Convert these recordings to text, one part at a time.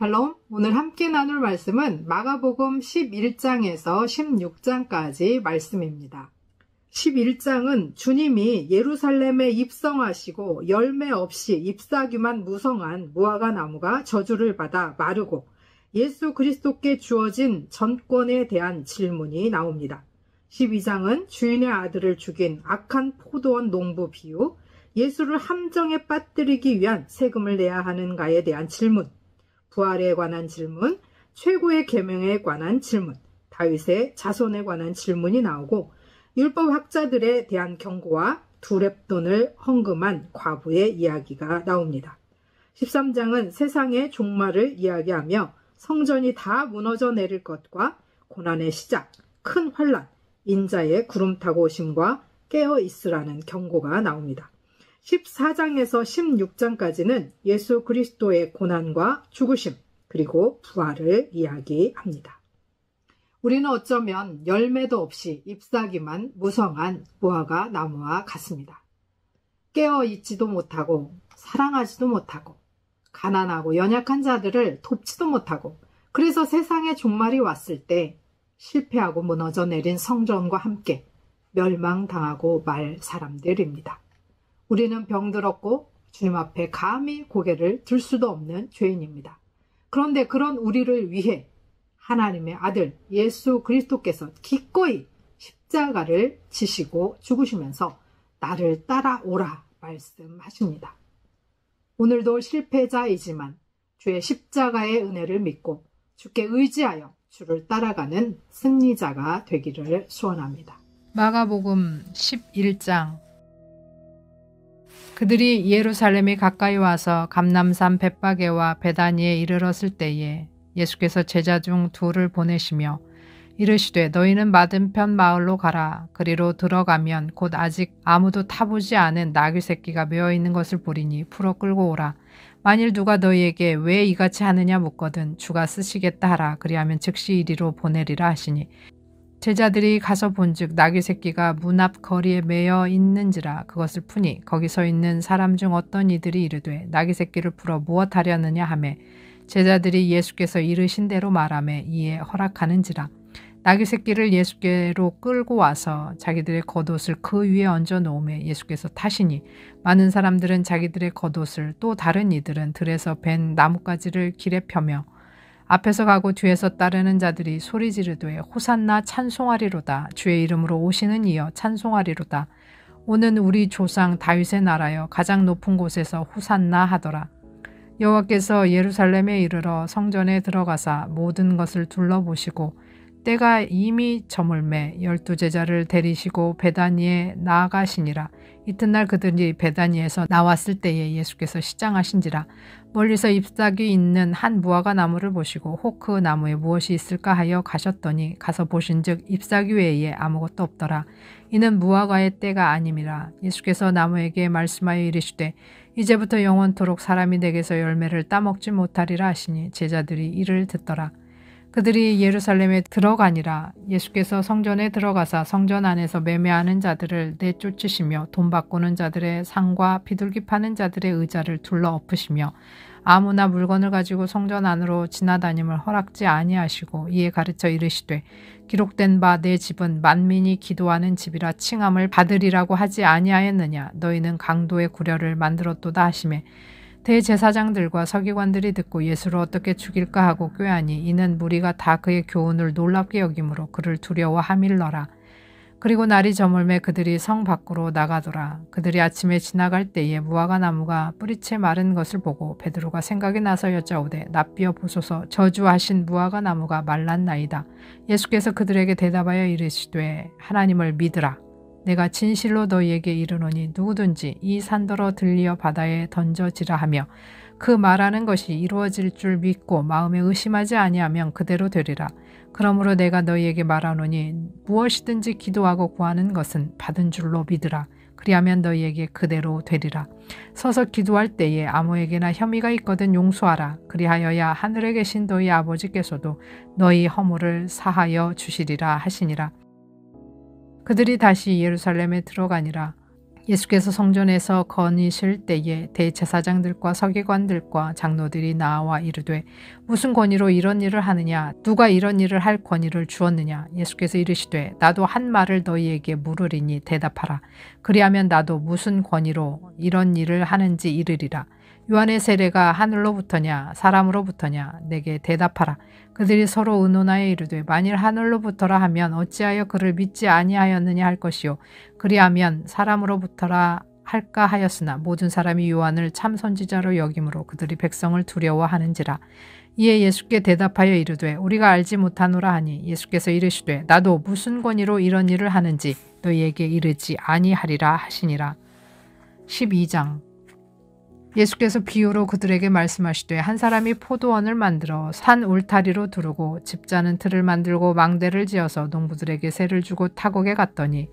샬롬, 오늘 함께 나눌 말씀은 마가복음 11장에서 16장까지 말씀입니다. 11장은 주님이 예루살렘에 입성하시고 열매 없이 잎사귀만 무성한 무화과 나무가 저주를 받아 마르고 예수 그리스도께 주어진 전권에 대한 질문이 나옵니다. 12장은 주인의 아들을 죽인 악한 포도원 농부 비유, 예수를 함정에 빠뜨리기 위한 세금을 내야 하는가에 대한 질문, 부활에 관한 질문, 최고의 계명에 관한 질문, 다윗의 자손에 관한 질문이 나오고 율법학자들에 대한 경고와 두렙돈을 헌금한 과부의 이야기가 나옵니다. 13장은 세상의 종말을 이야기하며 성전이 다 무너져 내릴 것과 고난의 시작, 큰 환난, 인자의 구름 타고 오심과 깨어 있으라는 경고가 나옵니다. 14장에서 16장까지는 예수 그리스도의 고난과 죽으심, 그리고 부활을 이야기합니다. 우리는 어쩌면 열매도 없이 잎사귀만 무성한 무화과 나무와 같습니다. 깨어 있지도 못하고 사랑하지도 못하고 가난하고 연약한 자들을 돕지도 못하고 그래서 세상의 종말이 왔을 때 실패하고 무너져 내린 성전과 함께 멸망당하고 말 사람들입니다. 우리는 병들었고 주님 앞에 감히 고개를 들 수도 없는 죄인입니다. 그런데 그런 우리를 위해 하나님의 아들 예수 그리스도께서 기꺼이 십자가를 지시고 죽으시면서 나를 따라오라 말씀하십니다. 오늘도 실패자이지만 주의 십자가의 은혜를 믿고 주께 의지하여 주를 따라가는 승리자가 되기를 소원합니다. 마가복음 11장. 그들이 예루살렘에 가까이 와서 감람산 벳바게와 베다니에 이르렀을 때에 예수께서 제자 중 둘을 보내시며 이르시되 너희는 맞은편 마을로 가라. 그리로 들어가면 곧 아직 아무도 타보지 않은 나귀 새끼가 메어 있는 것을 보리니 풀어 끌고 오라. 만일 누가 너희에게 왜 이같이 하느냐 묻거든 주가 쓰시겠다 하라. 그리하면 즉시 이리로 보내리라 하시니 제자들이 가서 본즉 나귀 새끼가 문 앞 거리에 매여 있는지라. 그것을 푸니 거기 서 있는 사람 중 어떤 이들이 이르되 나귀 새끼를 풀어 무엇 하려느냐 하매 제자들이 예수께서 이르신 대로 말하매 이에 허락하는지라. 나귀 새끼를 예수께로 끌고 와서 자기들의 겉옷을 그 위에 얹어 놓으매 예수께서 타시니 많은 사람들은 자기들의 겉옷을 또 다른 이들은 들에서 벤 나뭇가지를 길에 펴며 앞에서 가고 뒤에서 따르는 자들이 소리 지르되 호산나 찬송하리로다. 주의 이름으로 오시는 이여 찬송하리로다. 오는 우리 조상 다윗의 나라여 가장 높은 곳에서 호산나 하더라. 여호와께서 예루살렘에 이르러 성전에 들어가사 모든 것을 둘러보시고 때가 이미 저물매 12 제자를 데리시고 베다니에 나아가시니라. 이튿날 그들이 베다니에서 나왔을 때에 예수께서 시장하신지라. 멀리서 잎사귀 있는 한 무화과 나무를 보시고 혹 그 나무에 무엇이 있을까 하여 가셨더니 가서 보신즉 잎사귀 외에 아무것도 없더라. 이는 무화과의 때가 아님이라. 예수께서 나무에게 말씀하여 이르시되 이제부터 영원토록 사람이 내게서 열매를 따먹지 못하리라 하시니 제자들이 이를 듣더라. 그들이 예루살렘에 들어가니라. 예수께서 성전에 들어가사 성전 안에서 매매하는 자들을 내쫓으시며 돈 바꾸는 자들의 상과 비둘기 파는 자들의 의자를 둘러 엎으시며 아무나 물건을 가지고 성전 안으로 지나다님을 허락지 아니하시고 이에 가르쳐 이르시되 기록된 바 내 집은 만민이 기도하는 집이라 칭함을 받으리라고 하지 아니하였느냐. 너희는 강도의 구려를 만들었도다 하시매 대제사장들과 서기관들이 듣고 예수를 어떻게 죽일까 하고 꾀하니 이는 무리가 다 그의 교훈을 놀랍게 여김으로 그를 두려워함일러라. 그리고 날이 저물매 그들이 성 밖으로 나가더라. 그들이 아침에 지나갈 때에 무화과 나무가 뿌리채 마른 것을 보고 베드로가 생각이 나서 여짜오되 납비어 보소서 저주하신 무화과 나무가 말랐나이다. 예수께서 그들에게 대답하여 이르시되 하나님을 믿으라. 내가 진실로 너희에게 이르노니 누구든지 이 산더러 들리어 바다에 던져지라 하며 그 말하는 것이 이루어질 줄 믿고 마음에 의심하지 아니하면 그대로 되리라. 그러므로 내가 너희에게 말하노니 무엇이든지 기도하고 구하는 것은 받은 줄로 믿으라. 그리하면 너희에게 그대로 되리라. 서서 기도할 때에 아무에게나 혐의가 있거든 용서하라. 그리하여야 하늘에 계신 너희 아버지께서도 너희 허물을 사하여 주시리라 하시니라. 그들이 다시 예루살렘에 들어가니라. 예수께서 성전에서 거니실 때에 대제사장들과 서기관들과 장로들이 나와 이르되 무슨 권위로 이런 일을 하느냐? 누가 이런 일을 할 권위를 주었느냐? 예수께서 이르시되 나도 한 말을 너희에게 물으리니 대답하라. 그리하면 나도 무슨 권위로 이런 일을 하는지 이르리라. 요한의 세례가 하늘로부터냐 사람으로부터냐? 내게 대답하라. 그들이 서로 의논하여 이르되 만일 하늘로부터라 하면 어찌하여 그를 믿지 아니하였느냐 할 것이요 그리하면 사람으로부터라 할까 하였으나 모든 사람이 요한을 참 선지자로 여김으로 그들이 백성을 두려워하는지라. 이에 예수께 대답하여 이르되 우리가 알지 못하노라 하니 예수께서 이르시되 나도 무슨 권위로 이런 일을 하는지 너희에게 이르지 아니하리라 하시니라. 12장. 예수께서 비유로 그들에게 말씀하시되 한 사람이 포도원을 만들어 산 울타리로 두르고 집자는 틀을 만들고 망대를 지어서 농부들에게 세를 주고 타국에 갔더니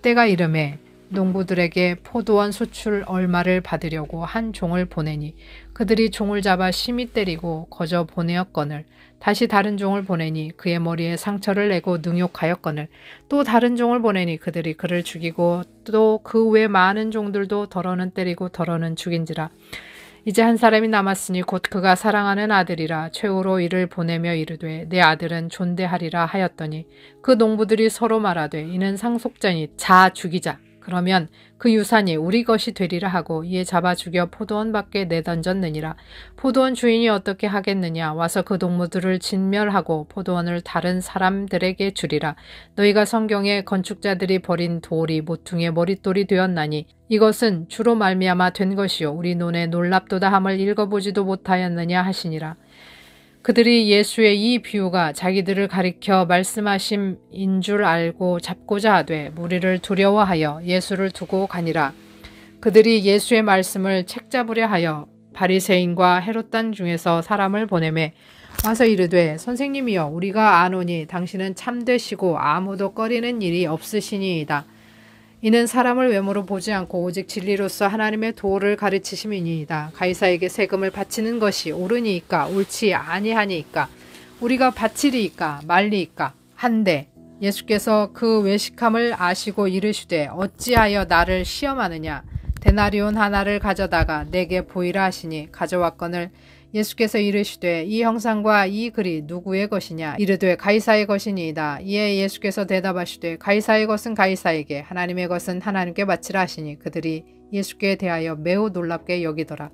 때가 이름에 농부들에게 포도원 수출 얼마를 받으려고 한 종을 보내니 그들이 종을 잡아 심히 때리고 거저 보내었거늘 다시 다른 종을 보내니 그의 머리에 상처를 내고 능욕하였거늘 또 다른 종을 보내니 그들이 그를 죽이고 또 그 외 많은 종들도 더러는 때리고 더러는 죽인지라. 이제 한 사람이 남았으니 곧 그가 사랑하는 아들이라 최후로 이를 보내며 이르되 내 아들은 존대하리라 하였더니 그 농부들이 서로 말하되 이는 상속자니 자 죽이자. 그러면 그 유산이 우리 것이 되리라 하고 이에 잡아 죽여 포도원 밖에 내던졌느니라. 포도원 주인이 어떻게 하겠느냐? 와서 그 동무들을 진멸하고 포도원을 다른 사람들에게 주리라. 너희가 성경에 건축자들이 버린 돌이 모퉁이의 머릿돌이 되었나니 이것은 주로 말미암아 된 것이요 우리 눈에 놀랍도다 함을 읽어보지도 못하였느냐 하시니라. 그들이 예수의 이 비유가 자기들을 가리켜 말씀하심인 줄 알고 잡고자 하되 무리를 두려워하여 예수를 두고 가니라. 그들이 예수의 말씀을 책잡으려 하여 바리새인과 헤롯단 중에서 사람을 보내매 와서 이르되 선생님이여 우리가 아노니 당신은 참되시고 아무도 꺼리는 일이 없으시니이다. 이는 사람을 외모로 보지 않고 오직 진리로서 하나님의 도를 가르치심이니이다. 가이사에게 세금을 바치는 것이 옳으니이까 옳지 아니하니이까 우리가 바치리이까 말리이까 한데 예수께서 그 외식함을 아시고 이르시되 어찌하여 나를 시험하느냐 데나리온 하나를 가져다가 내게 보이라 하시니 가져왔거늘 예수께서 이르시되 이 형상과 이 글이 누구의 것이냐 이르되 가이사의 것이니이다. 이에 예수께서 대답하시되 가이사의 것은 가이사에게 하나님의 것은 하나님께 바치라 하시니 그들이 예수께 대하여 매우 놀랍게 여기더라.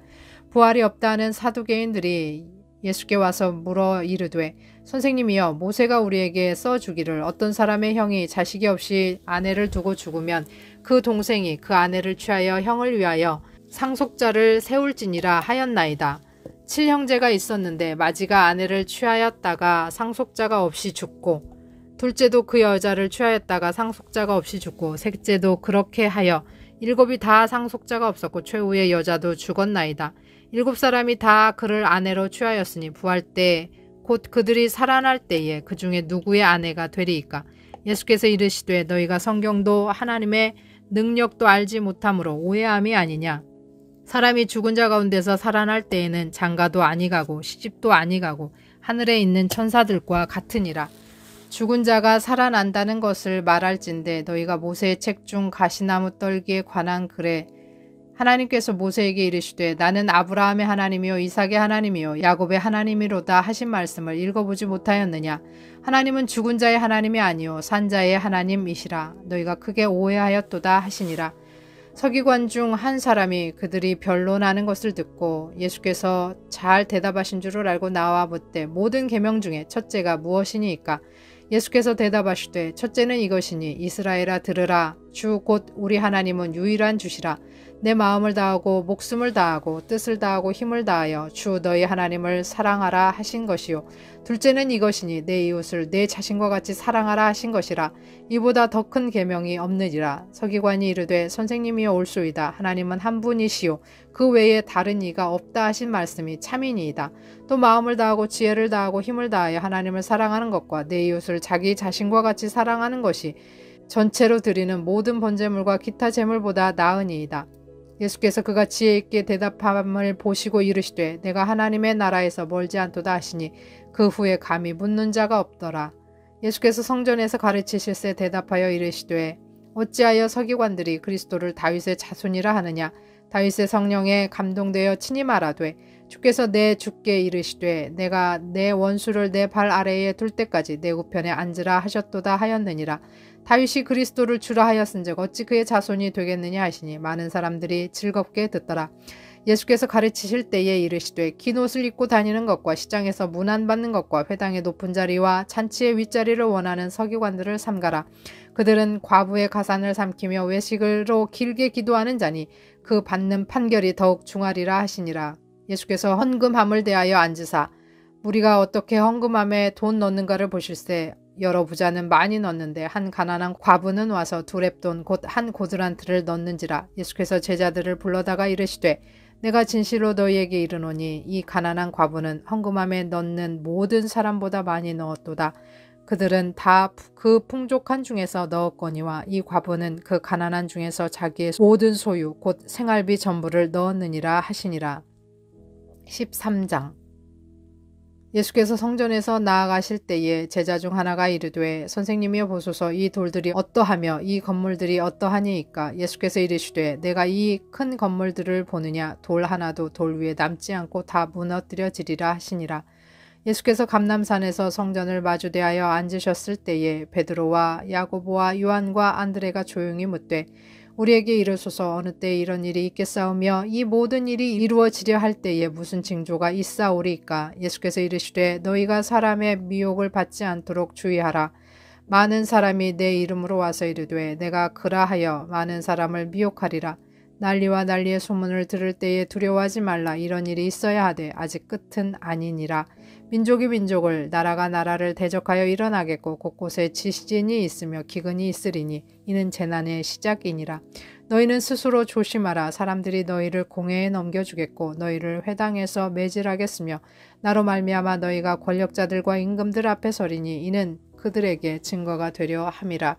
부활이 없다는 사두개인들이 예수께 와서 물어 이르되 선생님이여 모세가 우리에게 써주기를 어떤 사람의 형이 자식이 없이 아내를 두고 죽으면 그 동생이 그 아내를 취하여 형을 위하여 상속자를 세울지니라 하였나이다. 7형제가 있었는데 마지가 아내를 취하였다가 상속자가 없이 죽고 둘째도 그 여자를 취하였다가 상속자가 없이 죽고 셋째도 그렇게 하여 7이 다 상속자가 없었고 최후의 여자도 죽었나이다. 7사람이 다 그를 아내로 취하였으니 부활 때 곧 그들이 살아날 때에 그 중에 누구의 아내가 되리이까. 예수께서 이르시되 너희가 성경도 하나님의 능력도 알지 못함으로 오해함이 아니냐. 사람이 죽은 자 가운데서 살아날 때에는 장가도 아니가고 시집도 아니가고 하늘에 있는 천사들과 같으니라. 죽은 자가 살아난다는 것을 말할진대 너희가 모세의 책 중 가시나무 떨기에 관한 글에 하나님께서 모세에게 이르시되 나는 아브라함의 하나님이요 이삭의 하나님이요 야곱의 하나님이로다 하신 말씀을 읽어보지 못하였느냐. 하나님은 죽은 자의 하나님이 아니요 산 자의 하나님이시라. 너희가 크게 오해하였도다 하시니라. 서기관 중 한 사람이 그들이 변론하는 것을 듣고 예수께서 잘 대답하신 줄을 알고 나와 묻되 모든 계명 중에 첫째가 무엇이니이까. 예수께서 대답하시되 첫째는 이것이니 이스라엘아 들으라. 주 곧 우리 하나님은 유일한 주시라. 내 마음을 다하고 목숨을 다하고 뜻을 다하고 힘을 다하여 주 너희 하나님을 사랑하라 하신 것이요. 둘째는 이것이니 내 이웃을 내 자신과 같이 사랑하라 하신 것이라. 이보다 더 큰 계명이 없느니라. 서기관이 이르되 선생님이여 옳소이다. 하나님은 한 분이시요 그 외에 다른 이가 없다 하신 말씀이 참이니이다. 또 마음을 다하고 지혜를 다하고 힘을 다하여 하나님을 사랑하는 것과 내 이웃을 자기 자신과 같이 사랑하는 것이 전체로 드리는 모든 번제물과 기타 제물보다 나으니이다. 예수께서 그가 지혜 있게 대답함을 보시고 이르시되 내가 하나님의 나라에서 멀지 않도다 하시니 그 후에 감히 묻는 자가 없더라. 예수께서 성전에서 가르치실세 대답하여 이르시되 어찌하여 서기관들이 그리스도를 다윗의 자손이라 하느냐? 다윗의 성령에 감동되어 친히 말하되 주께서 내 주께 이르시되 내가 내 원수를 내 발 아래에 둘 때까지 내 우편에 앉으라 하셨도다 하였느니라. 다윗이 그리스도를 주라 하였은즉 어찌 그의 자손이 되겠느냐 하시니 많은 사람들이 즐겁게 듣더라. 예수께서 가르치실 때에 이르시되 긴 옷을 입고 다니는 것과 시장에서 문안받는 것과 회당의 높은 자리와 잔치의 윗자리를 원하는 서기관들을 삼가라. 그들은 과부의 가산을 삼키며 외식으로 길게 기도하는 자니 그 받는 판결이 더욱 중하리라 하시니라. 예수께서 헌금함을 대하여 앉으사 우리가 어떻게 헌금함에 돈 넣는가를 보실세. 여러 부자는 많이 넣는데 한 가난한 과부는 와서 2렙돈 곧 한 고드란트를 넣는지라. 예수께서 제자들을 불러다가 이르시되 내가 진실로 너희에게 이르노니 이 가난한 과부는 헌금함에 넣는 모든 사람보다 많이 넣었도다. 그들은 다 그 풍족한 중에서 넣었거니와 이 과부는 그 가난한 중에서 자기의 모든 소유 곧 생활비 전부를 넣었느니라 하시니라. 13장. 예수께서 성전에서 나아가실 때에 제자 중 하나가 이르되 선생님이여 보소서 이 돌들이 어떠하며 이 건물들이 어떠하니이까. 예수께서 이르시되 내가 이 큰 건물들을 보느냐? 돌 하나도 돌 위에 남지 않고 다 무너뜨려지리라 하시니라. 예수께서 감람산에서 성전을 마주대하여 앉으셨을 때에 베드로와 야고보와 요한과 안드레가 조용히 묻되 우리에게 이르소서 어느 때에 이런 일이 있겠사오며 이 모든 일이 이루어지려 할 때에 무슨 징조가 있사오리이까. 예수께서 이르시되 너희가 사람의 미혹을 받지 않도록 주의하라. 많은 사람이 내 이름으로 와서 이르되 내가 그라하여 많은 사람을 미혹하리라. 난리와 난리의 소문을 들을 때에 두려워하지 말라. 이런 일이 있어야 하되 아직 끝은 아니니라. 민족이 민족을 나라가 나라를 대적하여 일어나겠고 곳곳에 지진이 있으며 기근이 있으리니 이는 재난의 시작이니라. 너희는 스스로 조심하라. 사람들이 너희를 공회에 넘겨주겠고 너희를 회당에서 매질하겠으며 나로 말미암아 너희가 권력자들과 임금들 앞에 서리니 이는 그들에게 증거가 되려 함이라.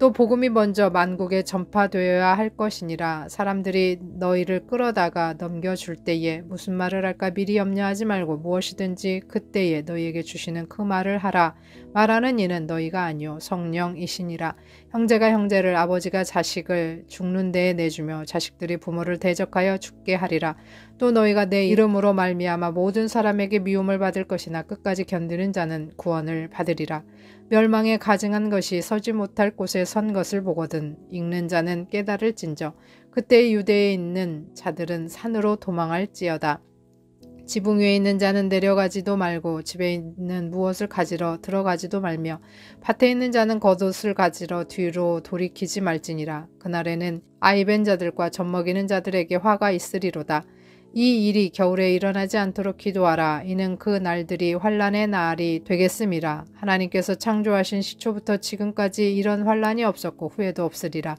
또 복음이 먼저 만국에 전파되어야 할 것이니라. 사람들이 너희를 끌어다가 넘겨줄 때에 무슨 말을 할까 미리 염려하지 말고 무엇이든지 그때에 너희에게 주시는 그 말을 하라. 말하는 이는 너희가 아니요 성령이시니라. 형제가 형제를 아버지가 자식을 죽는 데에 내주며 자식들이 부모를 대적하여 죽게 하리라. 또 너희가 내 이름으로 말미암아 모든 사람에게 미움을 받을 것이나 끝까지 견디는 자는 구원을 받으리라. 멸망에 가증한 것이 서지 못할 곳에 선 것을 보거든 읽는 자는 깨달을진저 그때 유대에 있는 자들은 산으로 도망할지어다. 지붕 위에 있는 자는 내려가지도 말고 집에 있는 무엇을 가지러 들어가지도 말며 밭에 있는 자는 겉옷을 가지러 뒤로 돌이키지 말지니라. 그날에는 아이벤 자들과 젖먹이는 자들에게 화가 있으리로다. 이 일이 겨울에 일어나지 않도록 기도하라. 이는 그 날들이 환난의 날이 되겠음이라. 하나님께서 창조하신 시초부터 지금까지 이런 환난이 없었고 후에도 없으리라.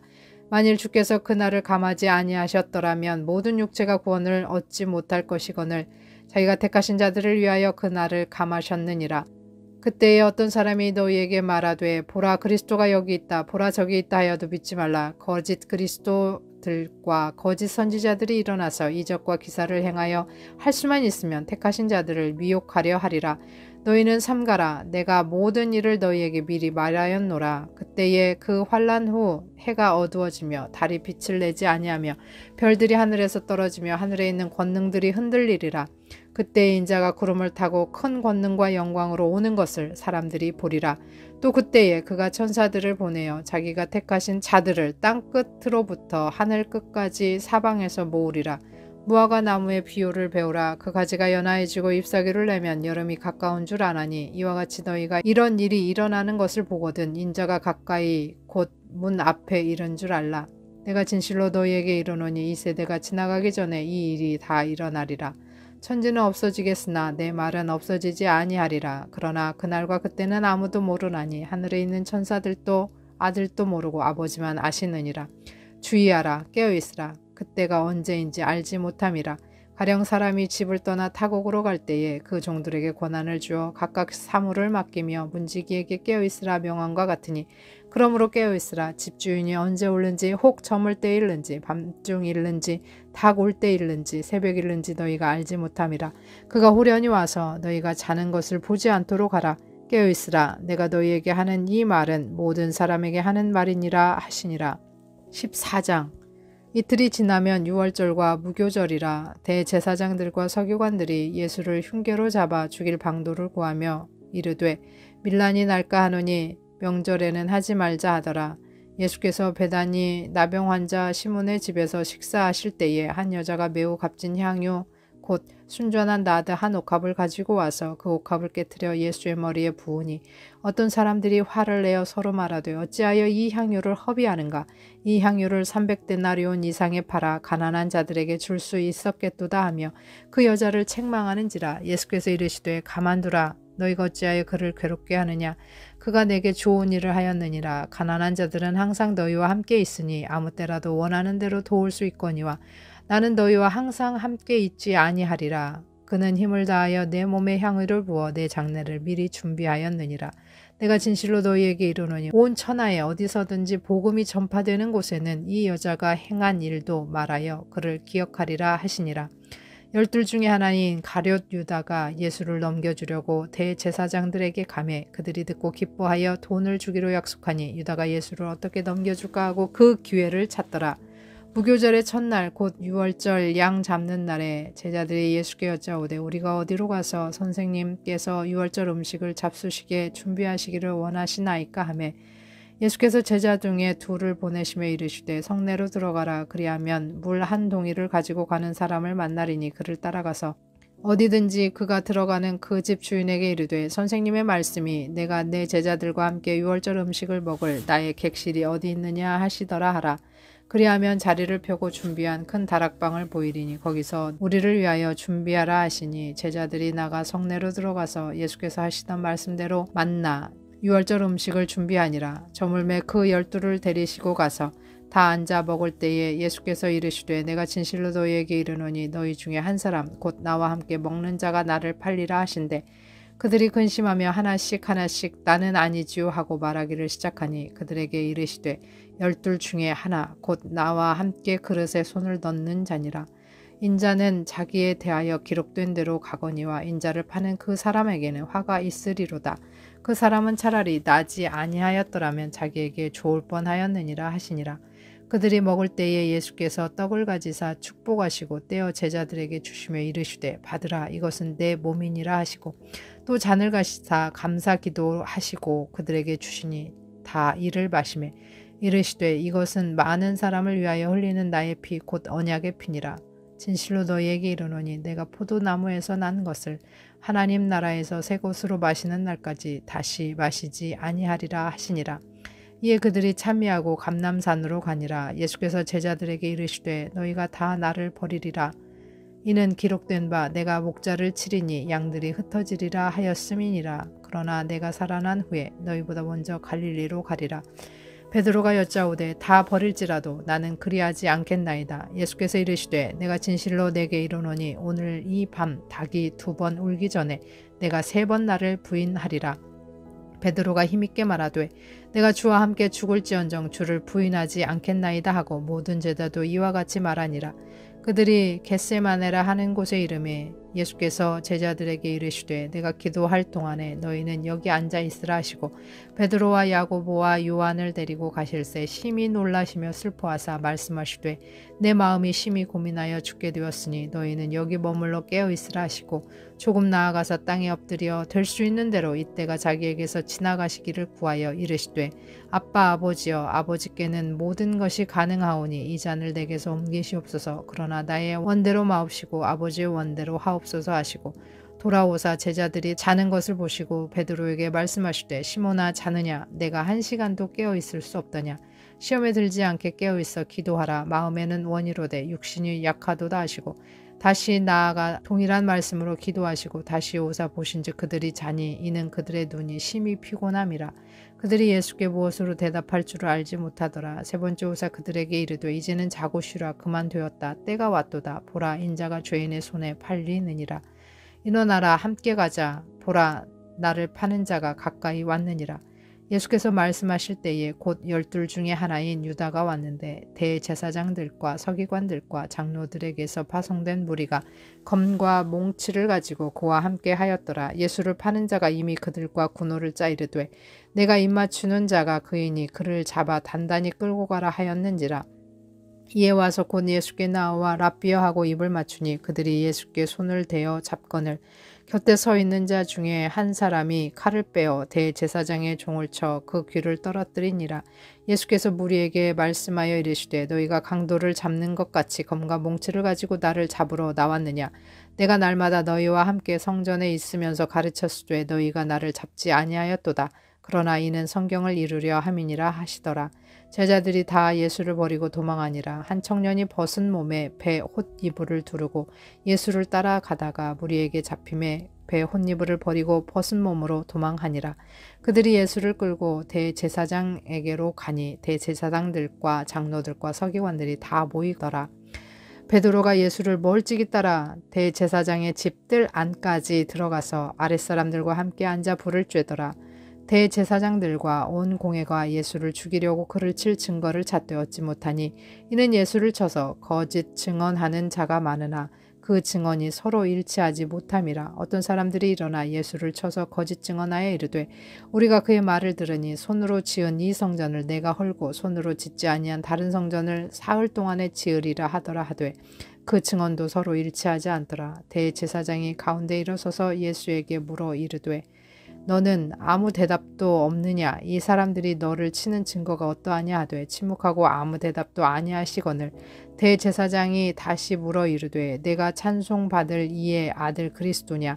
만일 주께서 그 날을 감하지 아니하셨더라면 모든 육체가 구원을 얻지 못할 것이거늘 자기가 택하신 자들을 위하여 그 날을 감하셨느니라. 그때에 어떤 사람이 너희에게 말하되 보라 그리스도가 여기 있다 보라 저기 있다 하여도 믿지 말라. 거짓 그리스도들과 거짓 선지자들이 일어나서 이적과 기사를 행하여 할 수만 있으면 택하신 자들을 미혹하려 하리라. 너희는 삼가라. 내가 모든 일을 너희에게 미리 말하였노라. 그때에 그 환난 후 해가 어두워지며 달이 빛을 내지 아니하며 별들이 하늘에서 떨어지며 하늘에 있는 권능들이 흔들리리라. 그때 인자가 구름을 타고 큰 권능과 영광으로 오는 것을 사람들이 보리라. 또 그때에 그가 천사들을 보내어 자기가 택하신 자들을 땅 끝으로부터 하늘 끝까지 사방에서 모으리라. 무화과 나무의 비유를 배우라. 그 가지가 연하해지고 잎사귀를 내면 여름이 가까운 줄 아나니 이와 같이 너희가 이런 일이 일어나는 것을 보거든 인자가 가까이 곧 문 앞에 이른 줄 알라. 내가 진실로 너희에게 이르노니 이 세대가 지나가기 전에 이 일이 다 일어나리라. 천지는 없어지겠으나 내 말은 없어지지 아니하리라. 그러나 그날과 그때는 아무도 모르나니 하늘에 있는 천사들도 아들도 모르고 아버지만 아시느니라. 주의하라. 깨어있으라. 그때가 언제인지 알지 못함이라. 가령 사람이 집을 떠나 타국으로 갈 때에 그 종들에게 권한을 주어 각각 사물을 맡기며 문지기에게 깨어있으라 명함과 같으니 그러므로 깨어있으라. 집주인이 언제 오는지 혹 저물 때 일는지 밤중 일는지 닭 올 때 일는지 새벽 일는지 너희가 알지 못함이라. 그가 후련히 와서 너희가 자는 것을 보지 않도록 하라. 깨어있으라. 내가 너희에게 하는 이 말은 모든 사람에게 하는 말이니라 하시니라. 14장. 이틀이 지나면 유월절과 무교절이라. 대제사장들과 서기관들이 예수를 흉계로 잡아 죽일 방도를 구하며 이르되 밀란이 날까 하노니 명절에는 하지 말자 하더라. 예수께서 베다니 나병 환자 시몬의 집에서 식사하실 때에 한 여자가 매우 값진 향유 곧 순전한 나드 한 옥합을 가지고 와서 그 옥합을 깨뜨려 예수의 머리에 부으니 어떤 사람들이 화를 내어 서로 말하되 어찌하여 이 향유를 허비하는가. 이 향유를 300데나리온 이상에 팔아 가난한 자들에게 줄 수 있었겠도다 하며 그 여자를 책망하는지라. 예수께서 이르시되 가만두라. 너희가 어찌하여 그를 괴롭게 하느냐. 그가 내게 좋은 일을 하였느니라. 가난한 자들은 항상 너희와 함께 있으니 아무 때라도 원하는 대로 도울 수 있거니와 나는 너희와 항상 함께 있지 아니하리라. 그는 힘을 다하여 내 몸에 향유를 부어 내 장례를 미리 준비하였느니라. 내가 진실로 너희에게 이르노니 온 천하에 어디서든지 복음이 전파되는 곳에는 이 여자가 행한 일도 말하여 그를 기억하리라 하시니라. 12 중에 하나인 가룟 유다가 예수를 넘겨주려고 대제사장들에게 가매 그들이 듣고 기뻐하여 돈을 주기로 약속하니 유다가 예수를 어떻게 넘겨줄까 하고 그 기회를 찾더라. 무교절의 첫날 곧 유월절 양 잡는 날에 제자들이 예수께 여짜오되 우리가 어디로 가서 선생님께서 유월절 음식을 잡수시게 준비하시기를 원하시나이까 하매 예수께서 제자 중에 둘을 보내시며 이르시되 성내로 들어가라. 그리하면 물 한 동이를 가지고 가는 사람을 만나리니 그를 따라가서 어디든지 그가 들어가는 그 집 주인에게 이르되 선생님의 말씀이 내가 내 제자들과 함께 유월절 음식을 먹을 나의 객실이 어디 있느냐 하시더라 하라. 그리하면 자리를 펴고 준비한 큰 다락방을 보이리니 거기서 우리를 위하여 준비하라 하시니 제자들이 나가 성내로 들어가서 예수께서 하시던 말씀대로 만나 유월절 음식을 준비하니라. 저물매 그 12를 데리시고 가서 다 앉아 먹을 때에 예수께서 이르시되 내가 진실로 너희에게 이르노니 너희 중에 한 사람 곧 나와 함께 먹는 자가 나를 팔리라 하신대 그들이 근심하며 하나씩 나는 아니지요 하고 말하기를 시작하니 그들에게 이르시되 12 중에 하나 곧 나와 함께 그릇에 손을 넣는 자니라. 인자는 자기에 대하여 기록된 대로 가거니와 인자를 파는 그 사람에게는 화가 있으리로다. 그 사람은 차라리 나지 아니하였더라면 자기에게 좋을 뻔하였느니라 하시니라. 그들이 먹을 때에 예수께서 떡을 가지사 축복하시고 떼어 제자들에게 주시며 이르시되 받으라 이것은 내 몸이니라 하시고 또 잔을 가시사 감사 기도하시고 그들에게 주시니 다 이를 마시매 이르시되 이것은 많은 사람을 위하여 흘리는 나의 피 곧 언약의 피니라. 진실로 너희에게 이르노니 내가 포도나무에서 난 것을 하나님 나라에서 새 것으로 마시는 날까지 다시 마시지 아니하리라 하시니라. 이에 그들이 찬미하고 감람산으로 가니라. 예수께서 제자들에게 이르시되 너희가 다 나를 버리리라. 이는 기록된 바 내가 목자를 치리니 양들이 흩어지리라 하였음이니라. 그러나 내가 살아난 후에 너희보다 먼저 갈릴리로 가리라. 베드로가 여짜오되 다 버릴지라도 나는 그리하지 않겠나이다. 예수께서 이르시되 내가 진실로 내게 이르노니 오늘 이 밤 닭이 2번 울기 전에 내가 3번 나를 부인하리라. 베드로가 힘있게 말하되 내가 주와 함께 죽을지언정 주를 부인하지 않겠나이다 하고 모든 제자도 이와 같이 말하니라. 그들이 겟세마네라 하는 곳에 이르매 예수께서 제자들에게 이르시되 내가 기도할 동안에 너희는 여기 앉아 있으라 하시고 베드로와 야고보와 요한을 데리고 가실새 심히 놀라시며 슬퍼하사 말씀하시되 내 마음이 심히 고민하여 죽게 되었으니 너희는 여기 머물러 깨어 있으라 하시고 조금 나아가서 땅에 엎드려 될 수 있는 대로 이때가 자기에게서 지나가시기를 구하여 이르시되 아빠 아버지여 아버지께는 모든 것이 가능하오니 이 잔을 내게서 옮기시옵소서. 그러나 나의 원대로 마옵시고 아버지의 원대로 하옵소서 하시고 돌아오사 제자들이 자는 것을 보시고 베드로에게 말씀하시되 시몬아 자느냐 내가 1시간도 깨어 있을 수 없더냐. 시험에 들지 않게 깨어 있어 기도하라. 마음에는 원이로되 육신이 약하도다 하시고 다시 나아가 동일한 말씀으로 기도하시고 다시 오사 보신즉 그들이 자니 이는 그들의 눈이 심히 피곤함이라. 그들이 예수께 무엇으로 대답할 줄을 알지 못하더라. 3번째 오사 그들에게 이르되 이제는 자고 쉬라. 그만 되었다. 때가 왔도다. 보라 인자가 죄인의 손에 팔리느니라. 일어나라 함께 가자. 보라 나를 파는 자가 가까이 왔느니라. 예수께서 말씀하실 때에 곧 12 중에 하나인 유다가 왔는데 대제사장들과 서기관들과 장로들에게서 파송된 무리가 검과 몽치를 가지고 그와 함께 하였더라. 예수를 파는 자가 이미 그들과 군호를 짜 이르되 내가 입맞추는 자가 그이니 그를 잡아 단단히 끌고 가라 하였는지라. 이에 와서 곧 예수께 나와 랍비여 하고 입을 맞추니 그들이 예수께 손을 대어 잡거늘 곁에 서 있는 자 중에 한 사람이 칼을 빼어 대제사장의 종을 쳐 그 귀를 떨어뜨리니라. 예수께서 무리에게 말씀하여 이르시되 너희가 강도를 잡는 것 같이 검과 몽치를 가지고 나를 잡으러 나왔느냐. 내가 날마다 너희와 함께 성전에 있으면서 가르쳤으되 너희가 나를 잡지 아니하였도다. 그러나 이는 성경을 이루려 함이니라 하시더라. 제자들이 다 예수를 버리고 도망하니라. 한 청년이 벗은 몸에 배 홑이불을 두르고 예수를 따라가다가 무리에게 잡힘에 배 홑이불을 버리고 벗은 몸으로 도망하니라. 그들이 예수를 끌고 대제사장에게로 가니 대제사장들과 장로들과 서기관들이 다 모이더라. 베드로가 예수를 멀찍이 따라 대제사장의 집 뜰 안까지 들어가서 아랫사람들과 함께 앉아 불을 쬐더라. 대제사장들과 온 공회가 예수를 죽이려고 그를 칠 증거를 찾되 얻지 못하니 이는 예수를 쳐서 거짓 증언하는 자가 많으나 그 증언이 서로 일치하지 못함이라. 어떤 사람들이 일어나 예수를 쳐서 거짓 증언하여 이르되 우리가 그의 말을 들으니 손으로 지은 이 성전을 내가 헐고 손으로 짓지 아니한 다른 성전을 사흘 동안에 지으리라 하더라 하되 그 증언도 서로 일치하지 않더라. 대제사장이 가운데 일어서서 예수에게 물어 이르되 너는 아무 대답도 없느냐? 이 사람들이 너를 치는 증거가 어떠하냐 하되 침묵하고 아무 대답도 아니하시거늘 대제사장이 다시 물어 이르되 내가 찬송받을 이의 아들 그리스도냐?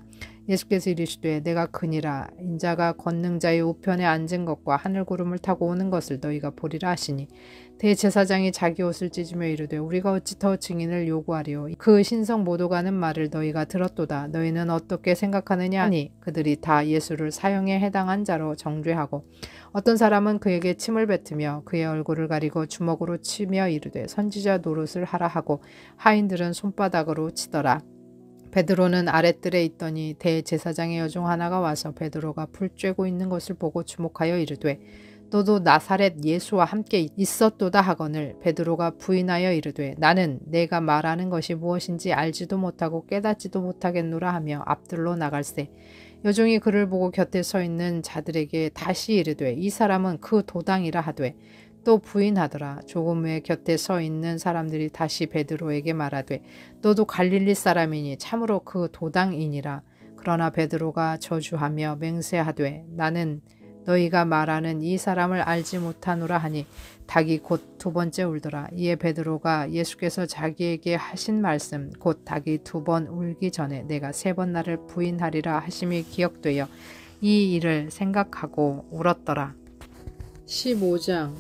예수께서 이르시되 내가 그니라. 인자가 권능자의 우편에 앉은 것과 하늘구름을 타고 오는 것을 너희가 보리라 하시니 대제사장이 자기 옷을 찢으며 이르되 우리가 어찌 더 증인을 요구하리요. 그 신성 모독하는 말을 너희가 들었도다. 너희는 어떻게 생각하느냐 하니 그들이 다 예수를 사형에 해당한 자로 정죄하고 어떤 사람은 그에게 침을 뱉으며 그의 얼굴을 가리고 주먹으로 치며 이르되 선지자 노릇을 하라 하고 하인들은 손바닥으로 치더라. 베드로는 아랫뜰에 있더니 대제사장의 여종 하나가 와서 베드로가 불 쬐고 있는 것을 보고 주목하여 이르되 너도 나사렛 예수와 함께 있었도다 하거늘 베드로가 부인하여 이르되 나는 내가 말하는 것이 무엇인지 알지도 못하고 깨닫지도 못하겠노라 하며 앞들로 나갈새 여종이 그를 보고 곁에 서 있는 자들에게 다시 이르되 이 사람은 그 도당이라 하되 또 부인하더라. 조금 후에 곁에 서 있는 사람들이 다시 베드로에게 말하되 너도 갈릴리 사람이니 참으로 그 도당이니라. 그러나 베드로가 저주하며 맹세하되 나는 너희가 말하는 이 사람을 알지 못하노라 하니 닭이 곧 2번째 울더라. 이에 베드로가 예수께서 자기에게 하신 말씀 곧 닭이 2번 울기 전에 내가 3번 나를 부인하리라 하심이 기억되어 이 일을 생각하고 울었더라. 15장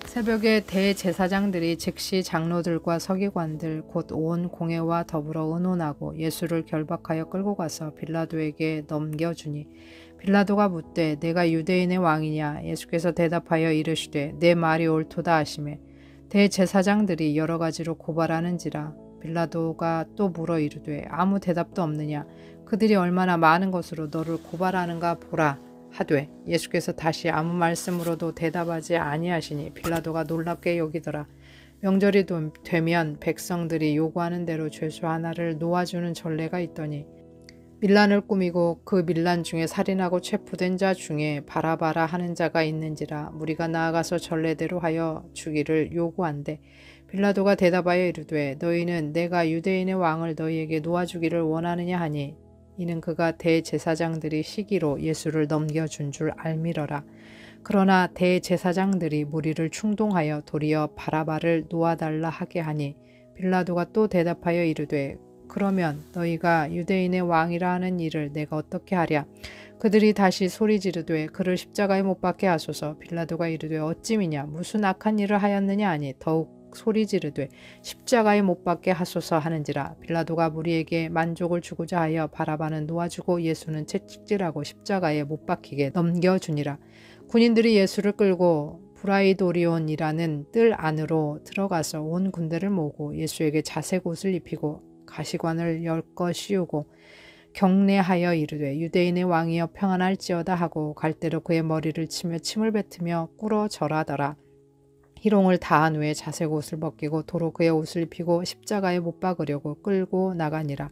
새벽에 대제사장들이 즉시 장로들과 서기관들 곧 온 공회와 더불어 의논하고 예수를 결박하여 끌고 가서 빌라도에게 넘겨주니 빌라도가 묻되 내가 유대인의 왕이냐? 예수께서 대답하여 이르시되 내 말이 옳도다 하시매 대제사장들이 여러 가지로 고발하는지라. 빌라도가 또 물어 이르되 아무 대답도 없느냐? 그들이 얼마나 많은 것으로 너를 고발하는가 보라 하되 예수께서 다시 아무 말씀으로도 대답하지 아니하시니 빌라도가 놀랍게 여기더라. 명절이 되면 백성들이 요구하는 대로 죄수 하나를 놓아주는 전례가 있더니 밀란을 꾸미고 그 밀란 중에 살인하고 체포된 자 중에 바라바라 하는 자가 있는지라. 무리가 나아가서 전례대로 하여 주기를 요구한대 빌라도가 대답하여 이르되 너희는 내가 유대인의 왕을 너희에게 놓아주기를 원하느냐 하니 이는 그가 대제사장들이 시기로 예수를 넘겨준 줄 알미러라. 그러나 대제사장들이 무리를 충동하여 도리어 바라바를 놓아달라 하게 하니 빌라도가 또 대답하여 이르되 그러면 너희가 유대인의 왕이라 하는 일을 내가 어떻게 하랴? 그들이 다시 소리 지르되 그를 십자가에 못 박게 하소서. 빌라도가 이르되 어찌미냐 무슨 악한 일을 하였느냐 하니 더욱 소리 지르되 십자가에 못 박게 하소서 하는지라. 빌라도가 무리에게 만족을 주고자 하여 바라바는 놓아주고 예수는 채찍질하고 십자가에 못 박히게 넘겨주니라. 군인들이 예수를 끌고 브라이도리온이라는 뜰 안으로 들어가서 온 군대를 모으고 예수에게 자색 옷을 입히고 가시관을 10거 씌우고 경례하여 이르되 유대인의 왕이여 평안할지어다 하고 갈대로 그의 머리를 치며 침을 뱉으며 꿇어 절하더라. 희롱을 다한 후에 자색 옷을 벗기고 도로 그의 옷을 입히고 십자가에 못 박으려고 끌고 나가니라.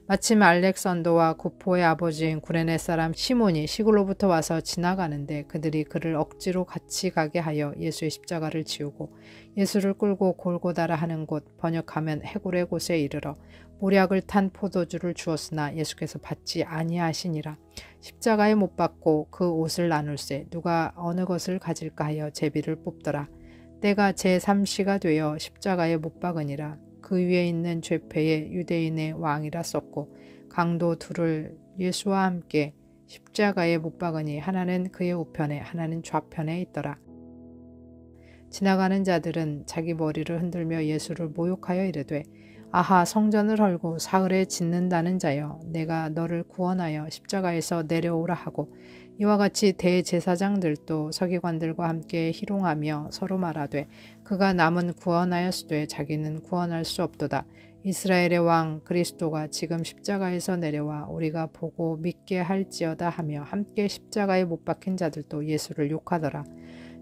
마침 알렉산더와 구포의 아버지인 구레네 사람 시몬이 시골로부터 와서 지나가는데 그들이 그를 억지로 같이 가게 하여 예수의 십자가를 지우고 예수를 끌고 골고다라 하는 곳, 번역하면 해골의 곳에 이르러 모략을 탄 포도주를 주었으나 예수께서 받지 아니하시니라. 십자가에 못 박고 그 옷을 나눌세 누가 어느 것을 가질까 하여 제비를 뽑더라. 때가 제3시가 되어 십자가에 못 박으니라. 그 위에 있는 죄패에 유대인의 왕이라 썼고 강도 둘을 예수와 함께 십자가에 못 박으니 하나는 그의 우편에 하나는 좌편에 있더라. 지나가는 자들은 자기 머리를 흔들며 예수를 모욕하여 이르되 아하 성전을 헐고 사흘에 짓는다는 자여 내가 너를 구원하여 십자가에서 내려오라 하고 이와 같이 대제사장들도 서기관들과 함께 희롱하며 서로 말하되 그가 남은 구원하였으되 자기는 구원할 수 없도다. 이스라엘의 왕 그리스도가 지금 십자가에서 내려와 우리가 보고 믿게 할지어다 하며 함께 십자가에 못 박힌 자들도 예수를 욕하더라.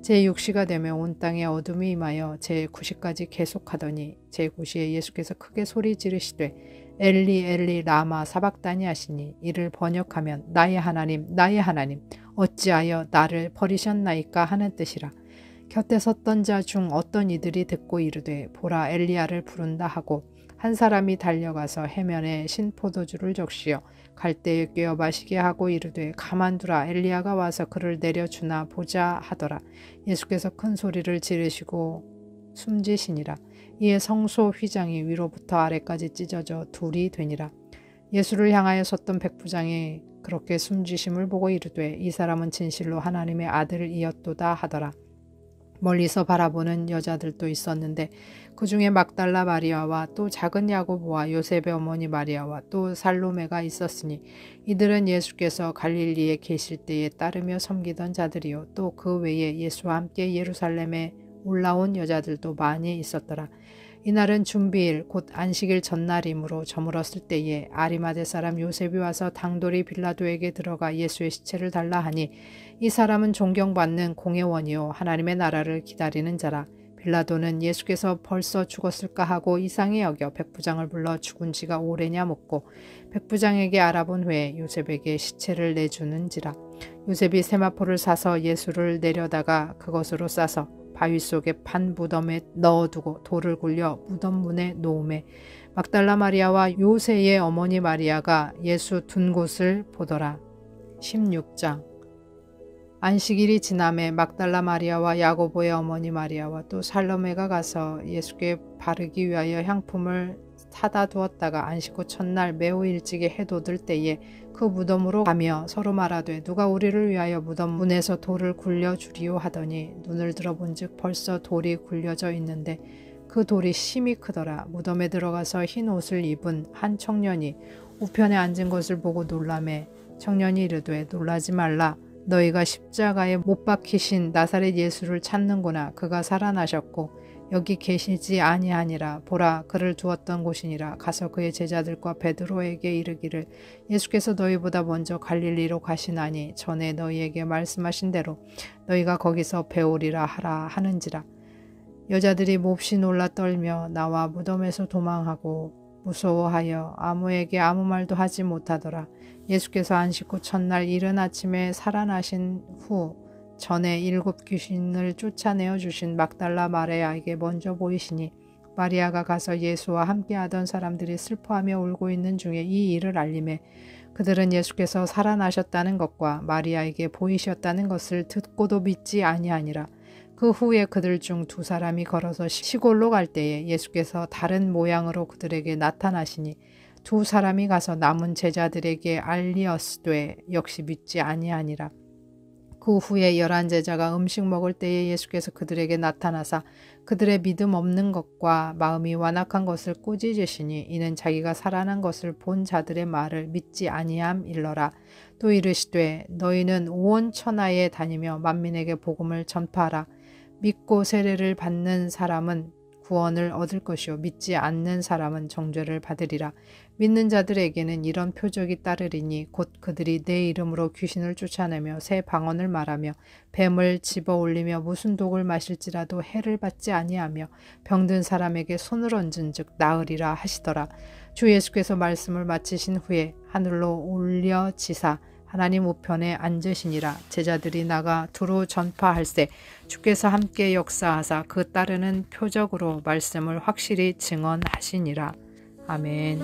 제6시가 되며 온 땅에 어둠이 임하여 제9시까지 계속하더니 제9시에 예수께서 크게 소리 지르시되 엘리 엘리 라마 사박다니 하시니 이를 번역하면 나의 하나님 나의 하나님 어찌하여 나를 버리셨나이까 하는 뜻이라. 곁에 섰던 자 중 어떤 이들이 듣고 이르되 보라 엘리야를 부른다 하고 한 사람이 달려가서 해면에 신포도주를 적시어 갈대에 꿰어 마시게 하고 이르되 가만두라 엘리야가 와서 그를 내려주나 보자 하더라. 예수께서 큰 소리를 지르시고 숨지시니라. 이에 성소 휘장이 위로부터 아래까지 찢어져 둘이 되니라. 예수를 향하여 섰던 백부장이 그렇게 숨지심을 보고 이르되 이 사람은 진실로 하나님의 아들이었도다 하더라. 멀리서 바라보는 여자들도 있었는데 그 중에 막달라 마리아와 또 작은 야고보와 요셉의 어머니 마리아와 또 살로메가 있었으니 이들은 예수께서 갈릴리에 계실 때에 따르며 섬기던 자들이요 또 그 외에 예수와 함께 예루살렘에 올라온 여자들도 많이 있었더라. 이날은 준비일 곧 안식일 전날이므로 저물었을 때에 아리마대 사람 요셉이 와서 당돌이 빌라도에게 들어가 예수의 시체를 달라 하니 이 사람은 존경받는 공회원이요 하나님의 나라를 기다리는 자라. 빌라도는 예수께서 벌써 죽었을까 하고 이상히 여겨 백부장을 불러 죽은 지가 오래냐 묻고 백부장에게 알아본 후에 요셉에게 시체를 내주는지라. 요셉이 세마포를 사서 예수를 내려다가 그것으로 싸서 바위 속에 판 무덤에 넣어두고 돌을 굴려 무덤 문에 놓음에 막달라 마리아와 요새의 어머니 마리아가 예수 둔 곳을 보더라. 16장 안식일이 지남에 막달라 마리아와 야고보의 어머니 마리아와 또 살로메가 가서 예수께 바르기 위하여 향품을 사다 두었다가 안식 후 첫날 매우 일찍이 해 돋을 때에 그 무덤으로 가며 서로 말하되 누가 우리를 위하여 무덤 문에서 돌을 굴려주리오 하더니 눈을 들어본즉 벌써 돌이 굴려져 있는데 그 돌이 심히 크더라. 무덤에 들어가서 흰 옷을 입은 한 청년이 우편에 앉은 것을 보고 놀라매 청년이 이르되 놀라지 말라. 너희가 십자가에 못 박히신 나사렛 예수를 찾는구나. 그가 살아나셨고 여기 계시지 아니하니라. 보라 그를 두었던 곳이니라. 가서 그의 제자들과 베드로에게 이르기를 예수께서 너희보다 먼저 갈릴리로 가시나니 전에 너희에게 말씀하신 대로 너희가 거기서 배우리라 하라 하는지라. 여자들이 몹시 놀라 떨며 나와 무덤에서 도망하고 무서워하여 아무에게 아무 말도 하지 못하더라. 예수께서 안식 후 첫날 이른 아침에 살아나신 후 전에 7 귀신을 쫓아내어 주신 막달라 마리아에게 먼저 보이시니 마리아가 가서 예수와 함께하던 사람들이 슬퍼하며 울고 있는 중에 이 일을 알림해 그들은 예수께서 살아나셨다는 것과 마리아에게 보이셨다는 것을 듣고도 믿지 아니하니라. 그 후에 그들 중 2 사람이 걸어서 시골로 갈 때에 예수께서 다른 모양으로 그들에게 나타나시니 2 사람이 가서 남은 제자들에게 알리었으되 역시 믿지 아니하니라. 그 후에 11 제자가 음식 먹을 때에 예수께서 그들에게 나타나사 그들의 믿음 없는 것과 마음이 완악한 것을 꾸짖으시니 이는 자기가 살아난 것을 본 자들의 말을 믿지 아니함일러라. 또 이르시되 너희는 온 천하에 다니며 만민에게 복음을 전파하라. 믿고 세례를 받는 사람은 구원을 얻을 것이요 믿지 않는 사람은 정죄를 받으리라. 믿는 자들에게는 이런 표적이 따르리니 곧 그들이 내 이름으로 귀신을 쫓아내며 새 방언을 말하며 뱀을 집어올리며 무슨 독을 마실지라도 해를 받지 아니하며 병든 사람에게 손을 얹은즉 나으리라 하시더라. 주 예수께서 말씀을 마치신 후에 하늘로 올려지사 하나님 우편에 앉으시니라. 제자들이 나가 두루 전파할세 주께서 함께 역사하사 그 따르는 표적으로 말씀을 확실히 증언하시니라. 아멘.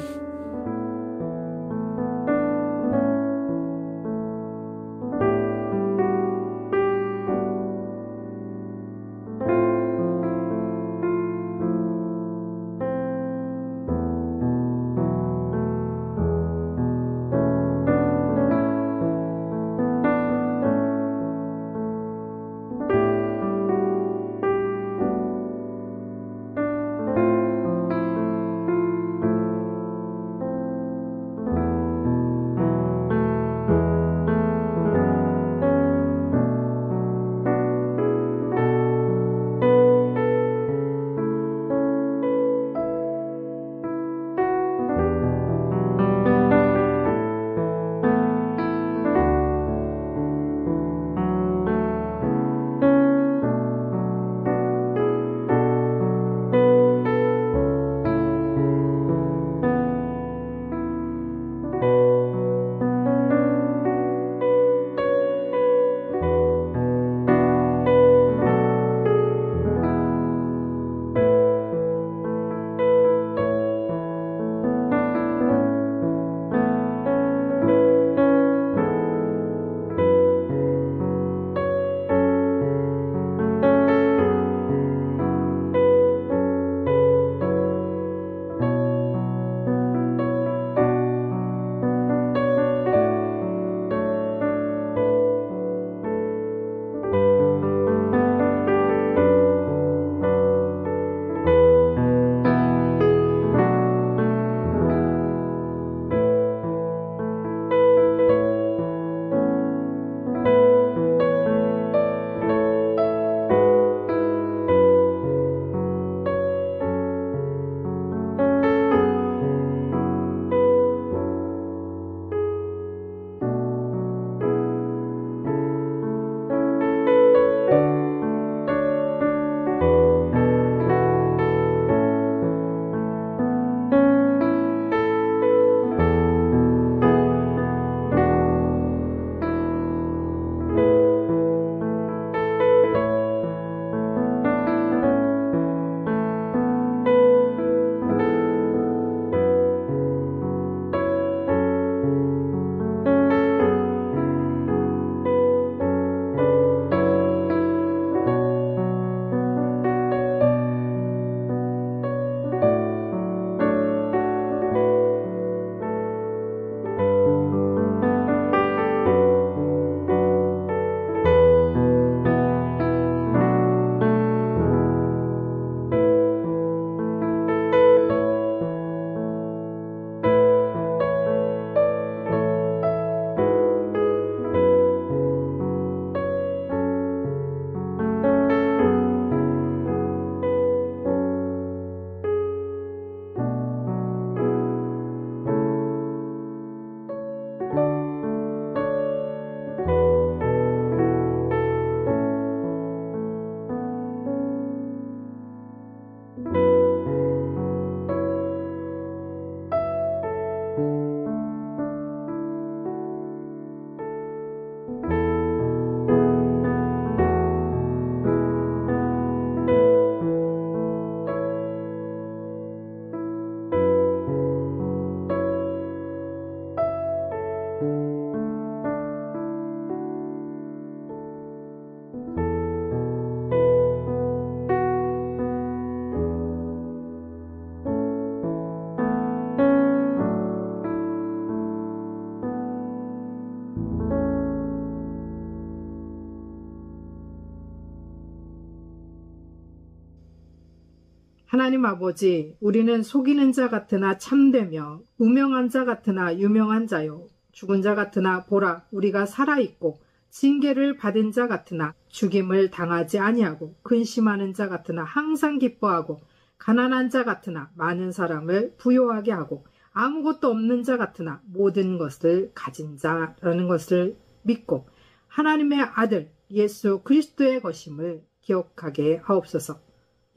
하나님 아버지, 우리는 속이는 자 같으나 참되며 무명한 자 같으나 유명한 자요. 죽은 자 같으나 보라, 우리가 살아있고 징계를 받은 자 같으나 죽임을 당하지 아니하고 근심하는 자 같으나 항상 기뻐하고 가난한 자 같으나 많은 사람을 부요하게 하고 아무것도 없는 자 같으나 모든 것을 가진 자라는 것을 믿고 하나님의 아들 예수 그리스도의 것임을 기억하게 하옵소서.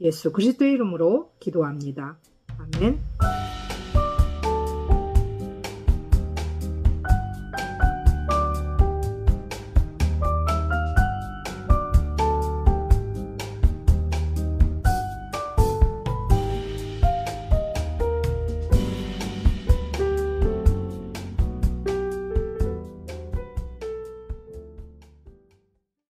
예수 그리스도의 이름으로 기도합니다. 아멘.